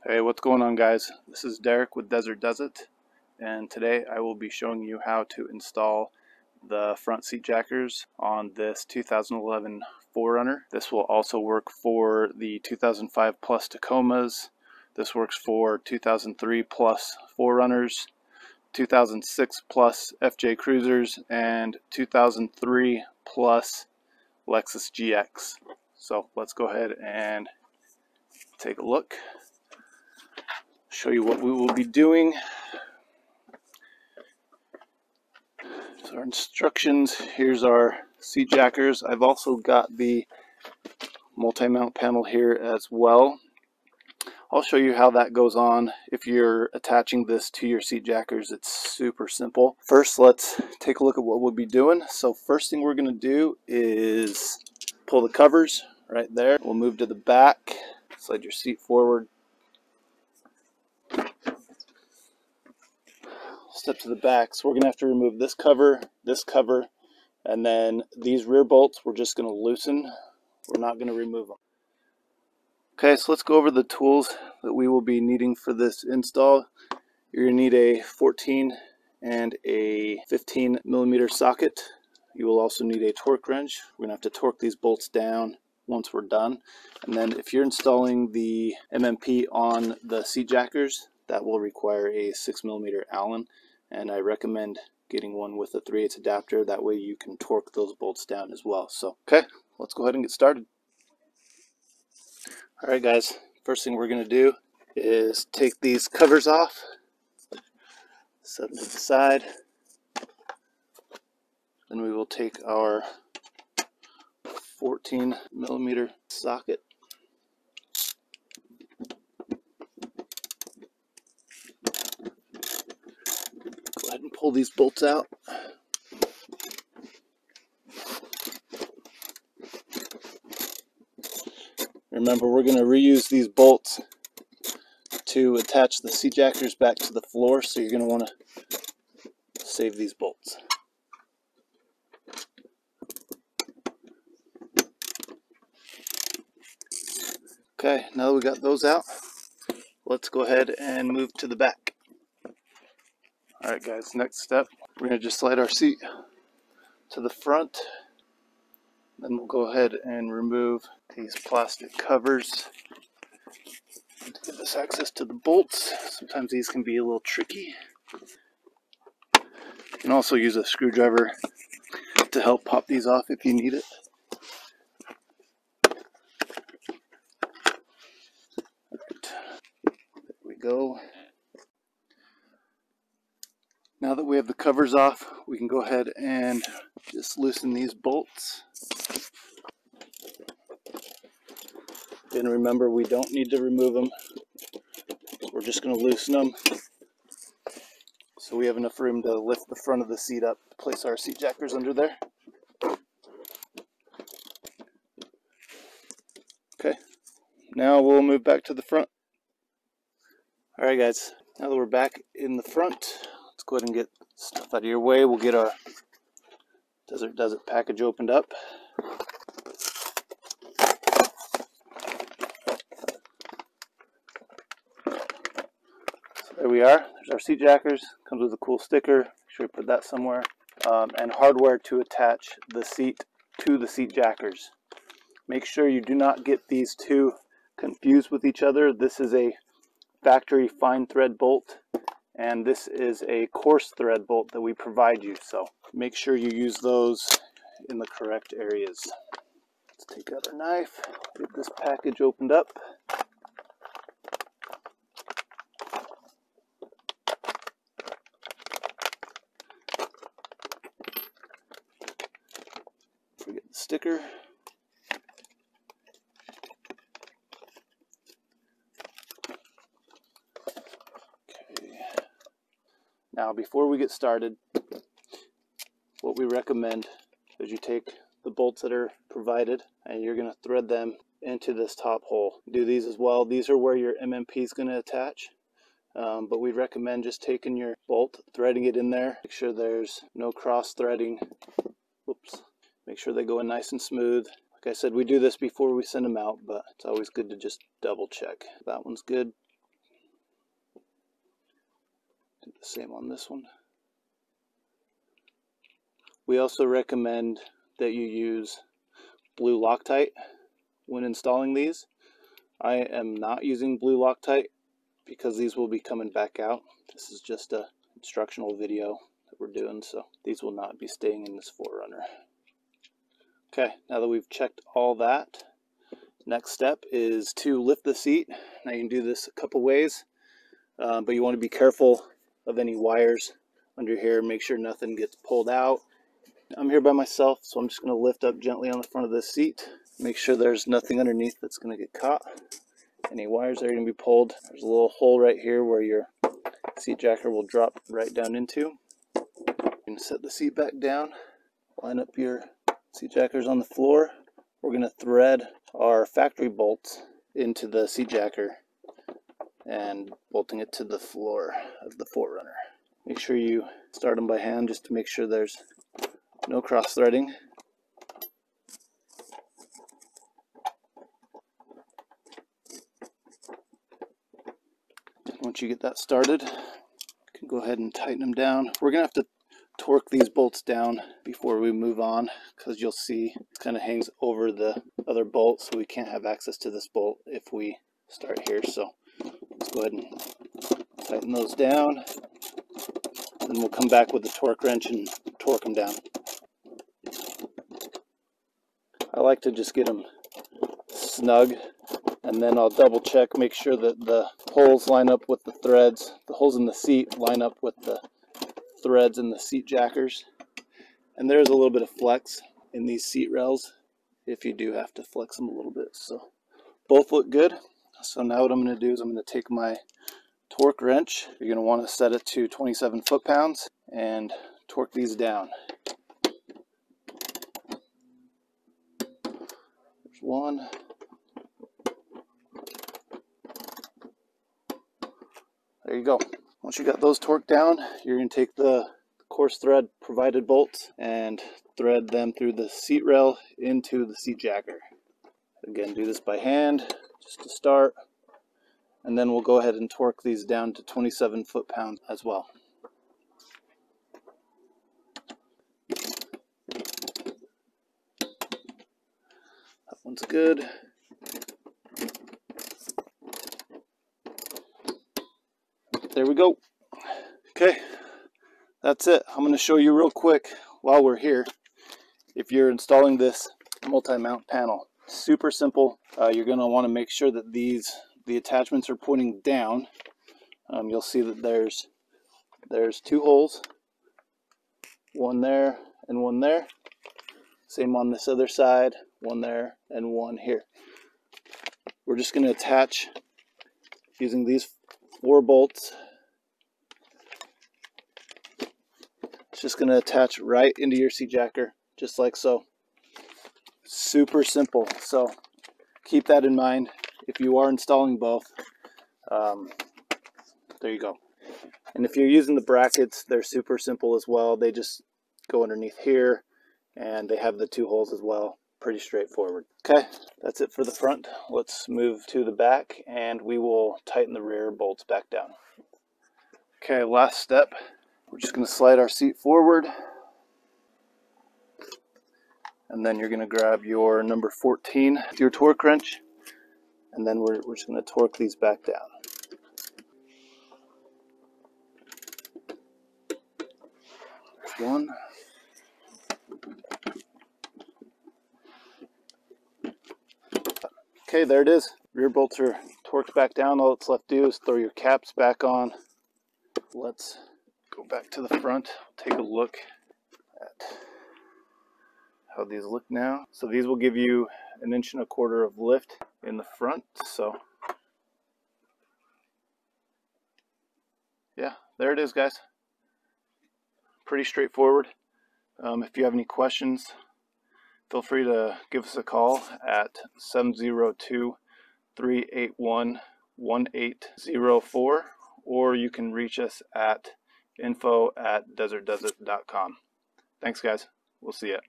Hey, what's going on, guys? This is Derek with Desert Does It, and today I will be showing you how to install the front seat jackers on this 2011 4Runner. This will also work for the 2005 Plus Tacomas. This works for 2003 Plus 4Runners, 2006 Plus FJ Cruisers, and 2003 Plus Lexus GX. So let's go ahead and take a look. Show you what we will be doing. So our instructions, here's our seat jackers. I've also got the multi-mount panel here as well. I'll show you how that goes on. If you're attaching this to your seat jackers, it's super simple. First, let's take a look at what we'll be doing. So first thing we're going to do is pull the covers right there. We'll move to the back, slide your seat forward. Step to the back, so we're going to have to remove this cover, and then these rear bolts we're just going to loosen. We're not going to remove them. Okay, so let's go over the tools that we will be needing for this install. You're going to need a 14 and a 15 millimeter socket. You will also need a torque wrench. We're going to have to torque these bolts down once we're done. And then if you're installing the MMP on the seat jackers, that will require a 6 millimeter Allen. And I recommend getting one with a 3/8 adapter. That way you can torque those bolts down as well. So, okay, let's go ahead and get started. All right, guys, first thing we're going to do is take these covers off, set them to the side. Then we will take our 14 millimeter socket. Go ahead and pull these bolts out. Remember, we're going to reuse these bolts to attach the seat jackers back to the floor, so you're going to want to save these bolts. Okay, now that we got those out, let's go ahead and move to the back. Alright guys, next step, we're going to just slide our seat to the front. Then we'll go ahead and remove these plastic covers to give us access to the bolts. Sometimes these can be a little tricky. You can also use a screwdriver to help pop these off if you need it. There we go. Now that we have the covers off, we can go ahead and just loosen these bolts. And remember, we don't need to remove them. We're just going to loosen them so we have enough room to lift the front of the seat up, place our seat jackers under there. Okay, now we'll move back to the front. Alright guys, now that we're back in the front, let's go ahead and get stuff out of your way. We'll get our Desert Does It package opened up. So there we are. There's our seat jackers. Comes with a cool sticker. Make sure you put that somewhere. And hardware to attach the seat to the seat jackers. Make sure you do not get these two confused with each other. This is a factory fine thread bolt, and this is a coarse thread bolt that we provide you, so make sure you use those in the correct areas. Let's take out our knife, get this package opened up. Forget the sticker. Now, before we get started, what we recommend is you take the bolts that are provided and you're going to thread them into this top hole. Do these as well. These are where your MMP is going to attach, but we recommend just taking your bolt, threading it in there. Make sure there's no cross threading. Whoops. Make sure they go in nice and smooth. Like I said, we do this before we send them out, but it's always good to just double check. That one's good. Do the same on this one. We also recommend that you use blue Loctite when installing these. I am not using blue Loctite because these will be coming back out. This is just a instructional video that we're doing, so these will not be staying in this 4Runner. Okay, now that we've checked all that, next step is to lift the seat. Now you can do this a couple ways, but you want to be careful of any wires under here. Make sure nothing gets pulled out. I'm here by myself, so I'm just going to lift up gently on the front of this seat. Make sure there's nothing underneath that's going to get caught. Any wires that are going to be pulled. There's a little hole right here where your seat jacker will drop right down into. You can set the seat back down, line up your seat jackers on the floor. We're going to thread our factory bolts into the seat jacker and bolting it to the floor of the 4Runner. Make sure you start them by hand just to make sure there's no cross threading. Once you get that started, you can go ahead and tighten them down. We're going to have to torque these bolts down before we move on, because you'll see it kind of hangs over the other bolt, so we can't have access to this bolt if we start here. So let's go ahead and tighten those down. Then we'll come back with the torque wrench and torque them down. I like to just get them snug, and then I'll double check, make sure that the holes line up with the threads. The holes in the seat line up with the threads in the seat jackers. And there's a little bit of flex in these seat rails if you do have to flex them a little bit. So both look good. So now what I'm going to do is I'm going to take my torque wrench. You're going to want to set it to 27 foot-pounds and torque these down. There's one. There you go. Once you got those torqued down, you're going to take the coarse thread provided bolts and thread them through the seat rail into the seat jacker. Again, do this by hand just to start, and then we'll go ahead and torque these down to 27 foot-pounds as well. That one's good. There we go. Okay, that's it. I'm going to show you real quick while we're here if you're installing this multi-mount panel. Super simple. You're going to want to make sure that the attachments are pointing down. You'll see that there's two holes, one there and one there. Same on this other side, one there and one here. We're just going to attach using these 4 bolts. It's just going to attach right into your seat jacker, just like so. Super simple. So keep that in mind if you are installing both. There you go. And if you're using the brackets, they're super simple as well. They just go underneath here, and they have the 2 holes as well. Pretty straightforward. Okay, that's it for the front. Let's move to the back, and we will tighten the rear bolts back down. Okay, last step. We're just going to slide our seat forward, and then you're going to grab your number 14 with your torque wrench, and then we're just going to torque these back down. There's one. Okay, there it is. Rear bolts are torqued back down. All that's left to do is throw your caps back on. Let's go back to the front, take a look at how these look now. So these will give you 1.25 inches of lift in the front. So yeah, there it is, guys. Pretty straightforward. If you have any questions, feel free to give us a call at 702-381-1804, or you can reach us at info@desertdesert.com. Thanks, guys. We'll see ya.